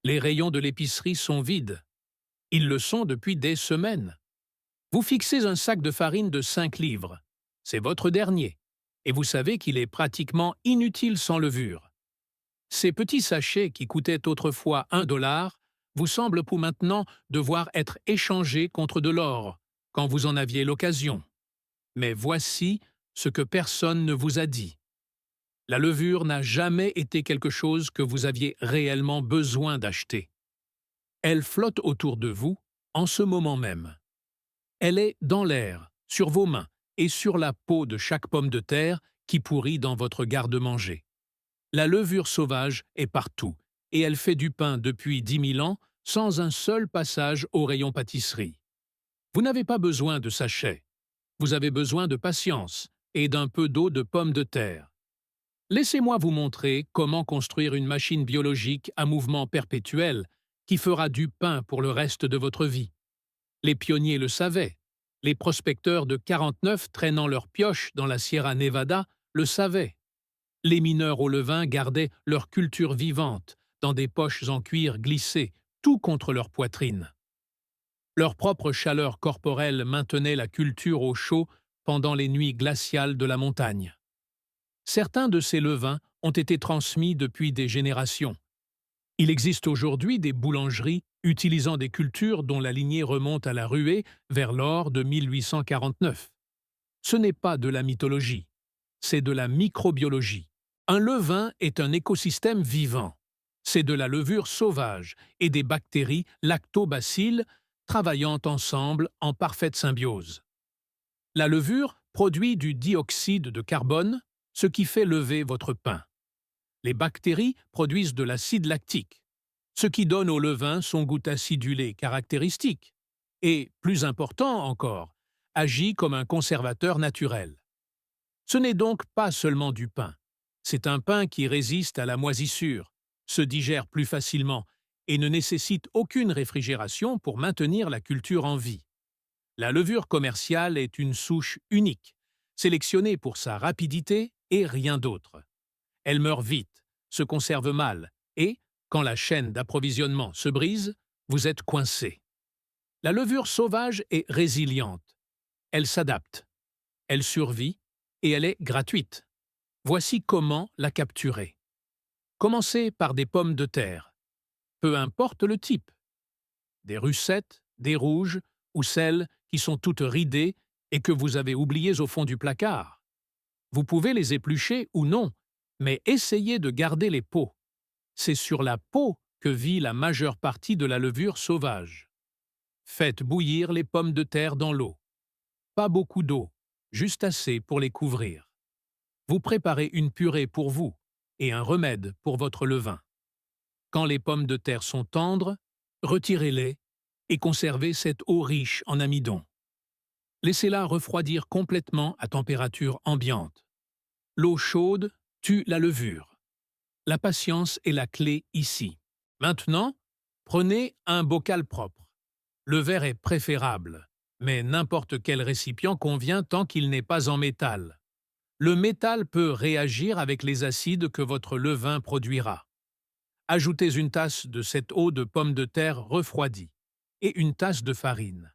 Les rayons de l'épicerie sont vides. Ils le sont depuis des semaines. Vous fixez un sac de farine de 5 livres. C'est votre dernier. Et vous savez qu'il est pratiquement inutile sans levure. Ces petits sachets qui coûtaient autrefois 1 dollar vous semblent pour maintenant devoir être échangés contre de l'or, quand vous en aviez l'occasion. Mais voici ce que personne ne vous a dit. La levure n'a jamais été quelque chose que vous aviez réellement besoin d'acheter. Elle flotte autour de vous en ce moment même. Elle est dans l'air, sur vos mains et sur la peau de chaque pomme de terre qui pourrit dans votre garde-manger. La levure sauvage est partout et elle fait du pain depuis 10 000 ans sans un seul passage au rayon pâtisserie. Vous n'avez pas besoin de sachets. Vous avez besoin de patience et d'un peu d'eau de pomme de terre. Laissez-moi vous montrer comment construire une machine biologique à mouvement perpétuel qui fera du pain pour le reste de votre vie. Les pionniers le savaient. Les prospecteurs de 49 traînant leurs pioches dans la Sierra Nevada le savaient. Les mineurs au levain gardaient leur culture vivante dans des poches en cuir glissées, tout contre leur poitrine. Leur propre chaleur corporelle maintenait la culture au chaud pendant les nuits glaciales de la montagne. Certains de ces levains ont été transmis depuis des générations. Il existe aujourd'hui des boulangeries utilisant des cultures dont la lignée remonte à la ruée vers l'or de 1849. Ce n'est pas de la mythologie, c'est de la microbiologie. Un levain est un écosystème vivant. C'est de la levure sauvage et des bactéries lactobacilles travaillant ensemble en parfaite symbiose. La levure produit du dioxyde de carbone, ce qui fait lever votre pain. Les bactéries produisent de l'acide lactique, ce qui donne au levain son goût acidulé caractéristique et, plus important encore, agit comme un conservateur naturel. Ce n'est donc pas seulement du pain. C'est un pain qui résiste à la moisissure, se digère plus facilement et ne nécessite aucune réfrigération pour maintenir la culture en vie. La levure commerciale est une souche unique, sélectionnée pour sa rapidité et rien d'autre. Elle meurt vite, se conserve mal et, quand la chaîne d'approvisionnement se brise, vous êtes coincé. La levure sauvage est résiliente. Elle s'adapte. Elle survit et elle est gratuite. Voici comment la capturer. Commencez par des pommes de terre. Peu importe le type. Des russettes, des rouges ou celles qui sont toutes ridées et que vous avez oubliées au fond du placard. Vous pouvez les éplucher ou non, mais essayez de garder les peaux. C'est sur la peau que vit la majeure partie de la levure sauvage. Faites bouillir les pommes de terre dans l'eau. Pas beaucoup d'eau, juste assez pour les couvrir. Vous préparez une purée pour vous et un remède pour votre levain. Quand les pommes de terre sont tendres, retirez-les et conservez cette eau riche en amidon. Laissez-la refroidir complètement à température ambiante. L'eau chaude tue la levure. La patience est la clé ici. Maintenant, prenez un bocal propre. Le verre est préférable, mais n'importe quel récipient convient tant qu'il n'est pas en métal. Le métal peut réagir avec les acides que votre levain produira. Ajoutez une tasse de cette eau de pomme de terre refroidie et une tasse de farine.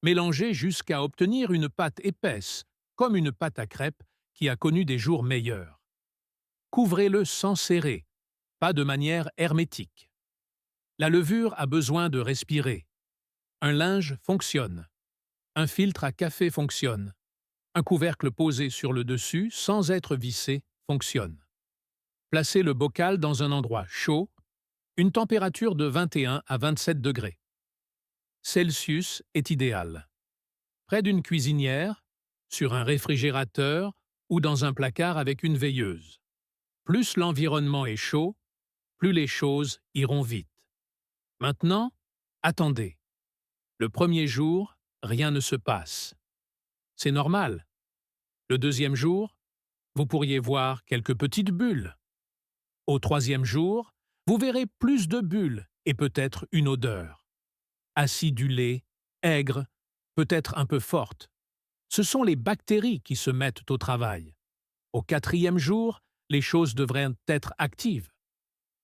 Mélangez jusqu'à obtenir une pâte épaisse, comme une pâte à crêpes qui a connu des jours meilleurs. Couvrez-le sans serrer, pas de manière hermétique. La levure a besoin de respirer. Un linge fonctionne. Un filtre à café fonctionne. Un couvercle posé sur le dessus, sans être vissé, fonctionne. Placez le bocal dans un endroit chaud, une température de 21 à 27 degrés. Celsius est idéal. Près d'une cuisinière, sur un réfrigérateur ou dans un placard avec une veilleuse. Plus l'environnement est chaud, plus les choses iront vite. Maintenant, attendez. Le premier jour, rien ne se passe. C'est normal. Le deuxième jour, vous pourriez voir quelques petites bulles. Au troisième jour, vous verrez plus de bulles et peut-être une odeur. Acidulée, aigre, peut-être un peu forte. Ce sont les bactéries qui se mettent au travail. Au quatrième jour, les choses devraient être actives.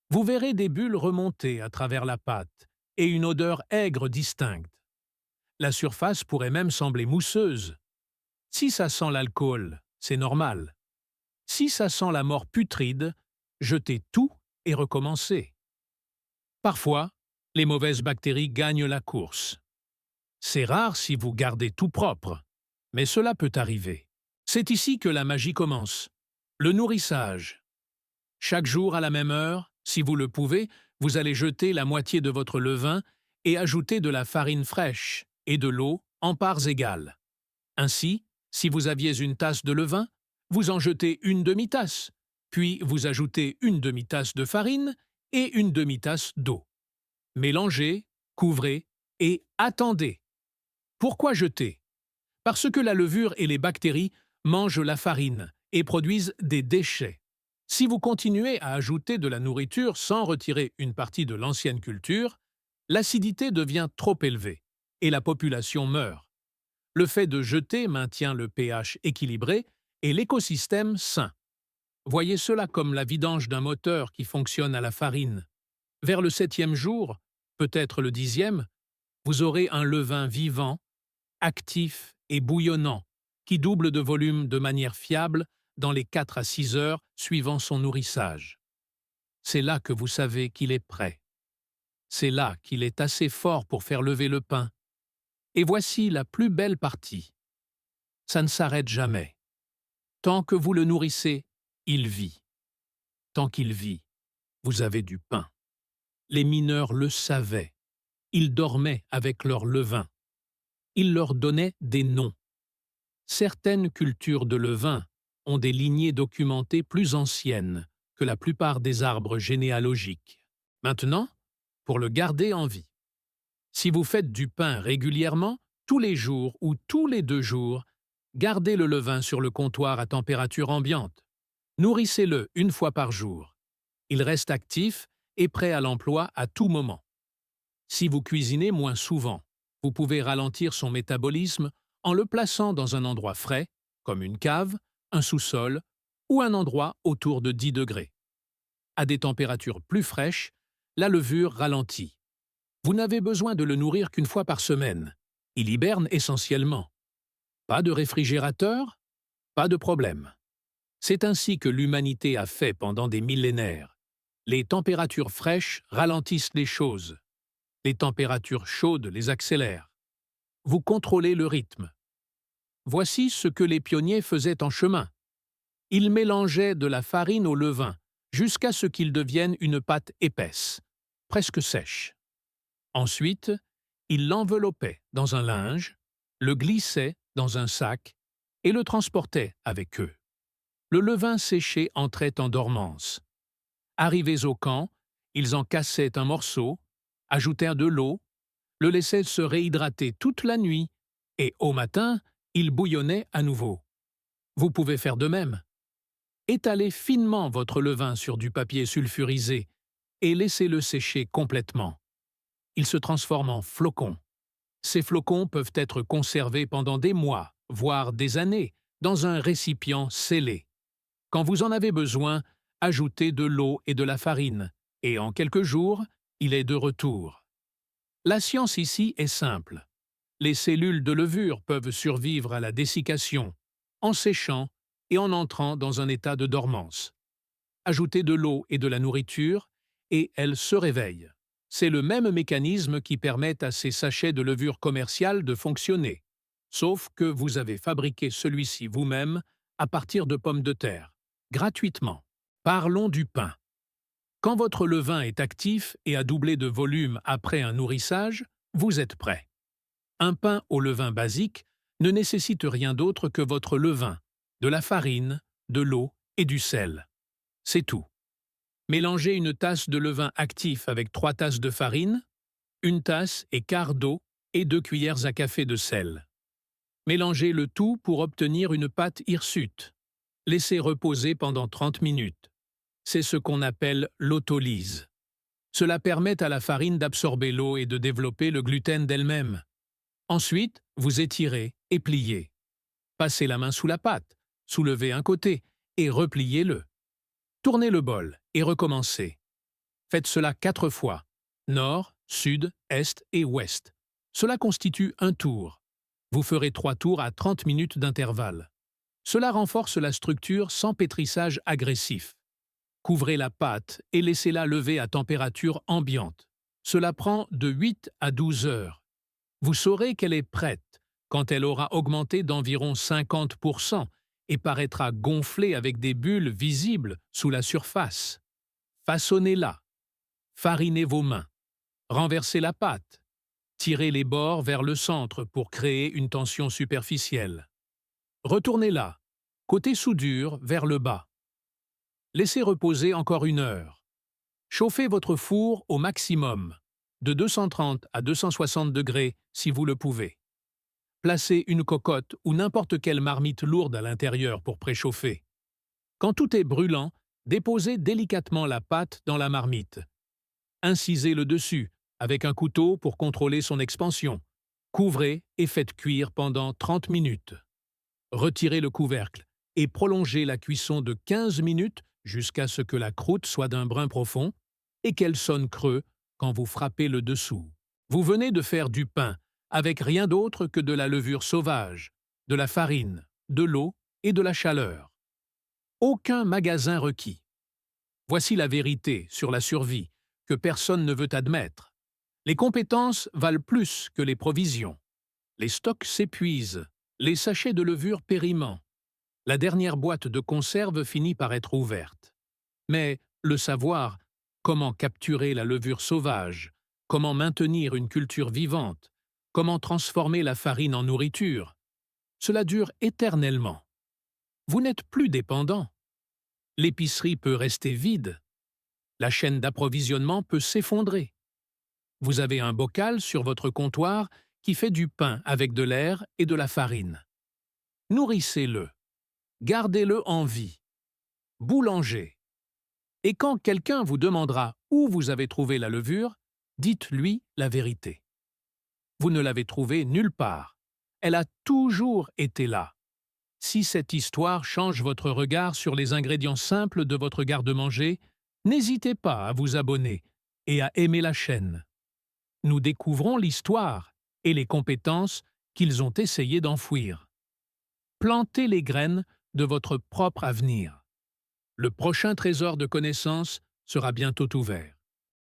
Vous verrez des bulles remonter à travers la pâte et une odeur aigre distincte. La surface pourrait même sembler mousseuse. Si ça sent l'alcool, c'est normal. Si ça sent la mort putride, jetez tout et recommencez. Parfois, les mauvaises bactéries gagnent la course. C'est rare si vous gardez tout propre, mais cela peut arriver. C'est ici que la magie commence. Le nourrissage. Chaque jour à la même heure, si vous le pouvez, vous allez jeter la moitié de votre levain et ajouter de la farine fraîche et de l'eau en parts égales. Ainsi, si vous aviez une tasse de levain, vous en jetez une demi-tasse, puis vous ajoutez une demi-tasse de farine et une demi-tasse d'eau. Mélangez, couvrez et attendez. Pourquoi jeter? Parce que la levure et les bactéries mangent la farine et produisent des déchets. Si vous continuez à ajouter de la nourriture sans retirer une partie de l'ancienne culture, l'acidité devient trop élevée et la population meurt. Le fait de jeter maintient le pH équilibré et l'écosystème sain. Voyez cela comme la vidange d'un moteur qui fonctionne à la farine. Vers le 7e jour, peut-être le 10e, vous aurez un levain vivant, actif et bouillonnant, qui double de volume de manière fiable dans les 4 à 6 heures suivant son nourrissage. C'est là que vous savez qu'il est prêt. C'est là qu'il est assez fort pour faire lever le pain. Et voici la plus belle partie. Ça ne s'arrête jamais. Tant que vous le nourrissez, il vit. Tant qu'il vit, vous avez du pain. Les mineurs le savaient. Ils dormaient avec leur levain. Il leur donnait des noms. Certaines cultures de levain ont des lignées documentées plus anciennes que la plupart des arbres généalogiques. Maintenant, pour le garder en vie. Si vous faites du pain régulièrement, tous les jours ou tous les 2 jours, gardez le levain sur le comptoir à température ambiante. Nourrissez-le une fois par jour. Il reste actif et prêt à l'emploi à tout moment. Si vous cuisinez moins souvent, vous pouvez ralentir son métabolisme en le plaçant dans un endroit frais, comme une cave, un sous-sol ou un endroit autour de 10 degrés. À des températures plus fraîches, la levure ralentit. Vous n'avez besoin de le nourrir qu'une fois par semaine. Il hiberne essentiellement. Pas de réfrigérateur? Pas de problème. C'est ainsi que l'humanité a fait pendant des millénaires. Les températures fraîches ralentissent les choses. Les températures chaudes les accélèrent. Vous contrôlez le rythme. Voici ce que les pionniers faisaient en chemin. Ils mélangeaient de la farine au levain jusqu'à ce qu'il devienne une pâte épaisse, presque sèche. Ensuite, ils l'enveloppaient dans un linge, le glissaient dans un sac et le transportaient avec eux. Le levain séché entrait en dormance. Arrivés au camp, ils en cassaient un morceau, ajoutèrent de l'eau, le laissaient se réhydrater toute la nuit et au matin, il bouillonnait à nouveau. Vous pouvez faire de même. Étalez finement votre levain sur du papier sulfurisé et laissez-le sécher complètement. Il se transforme en flocons. Ces flocons peuvent être conservés pendant des mois, voire des années, dans un récipient scellé. Quand vous en avez besoin, ajoutez de l'eau et de la farine, et en quelques jours, il est de retour. La science ici est simple. Les cellules de levure peuvent survivre à la dessiccation, en séchant et en entrant dans un état de dormance. Ajoutez de l'eau et de la nourriture, et elles se réveillent. C'est le même mécanisme qui permet à ces sachets de levure commerciale de fonctionner, sauf que vous avez fabriqué celui-ci vous-même à partir de pommes de terre, gratuitement. Parlons du pain. Quand votre levain est actif et a doublé de volume après un nourrissage, vous êtes prêt. Un pain au levain basique ne nécessite rien d'autre que votre levain, de la farine, de l'eau et du sel. C'est tout. Mélangez une tasse de levain actif avec 3 tasses de farine, une tasse et quart d'eau et 2 cuillères à café de sel. Mélangez le tout pour obtenir une pâte hirsute. Laissez reposer pendant 30 minutes. C'est ce qu'on appelle l'autolyse. Cela permet à la farine d'absorber l'eau et de développer le gluten d'elle-même. Ensuite, vous étirez et pliez. Passez la main sous la pâte, soulevez un côté et repliez-le. Tournez le bol et recommencez. Faites cela 4 fois. Nord, sud, est et ouest. Cela constitue un tour. Vous ferez 3 tours à 30 minutes d'intervalle. Cela renforce la structure sans pétrissage agressif. Couvrez la pâte et laissez-la lever à température ambiante. Cela prend de 8 à 12 heures. Vous saurez qu'elle est prête quand elle aura augmenté d'environ 50% et paraîtra gonflée avec des bulles visibles sous la surface. Façonnez-la. Farinez vos mains. Renversez la pâte. Tirez les bords vers le centre pour créer une tension superficielle. Retournez-la, côté soudure vers le bas. Laissez reposer encore 1 heure. Chauffez votre four au maximum, de 230 à 260 degrés si vous le pouvez. Placez une cocotte ou n'importe quelle marmite lourde à l'intérieur pour préchauffer. Quand tout est brûlant, déposez délicatement la pâte dans la marmite. Incisez le dessus avec un couteau pour contrôler son expansion. Couvrez et faites cuire pendant 30 minutes. Retirez le couvercle et prolongez la cuisson de 15 minutes jusqu'à ce que la croûte soit d'un brun profond et qu'elle sonne creux quand vous frappez le dessous. Vous venez de faire du pain avec rien d'autre que de la levure sauvage, de la farine, de l'eau et de la chaleur. Aucun magasin requis. Voici la vérité sur la survie que personne ne veut admettre. Les compétences valent plus que les provisions. Les stocks s'épuisent, les sachets de levure périment. La dernière boîte de conserve finit par être ouverte. Mais le savoir, comment capturer la levure sauvage, comment maintenir une culture vivante, comment transformer la farine en nourriture, cela dure éternellement. Vous n'êtes plus dépendant. L'épicerie peut rester vide. La chaîne d'approvisionnement peut s'effondrer. Vous avez un bocal sur votre comptoir qui fait du pain avec de l'air et de la farine. Nourrissez-le. Gardez-le en vie. Boulanger. Et quand quelqu'un vous demandera où vous avez trouvé la levure, dites-lui la vérité. Vous ne l'avez trouvée nulle part. Elle a toujours été là. Si cette histoire change votre regard sur les ingrédients simples de votre garde-manger, n'hésitez pas à vous abonner et à aimer la chaîne. Nous découvrons l'histoire et les compétences qu'ils ont essayé d'enfouir. Plantez les graines de votre propre avenir. Le prochain trésor de connaissances sera bientôt ouvert.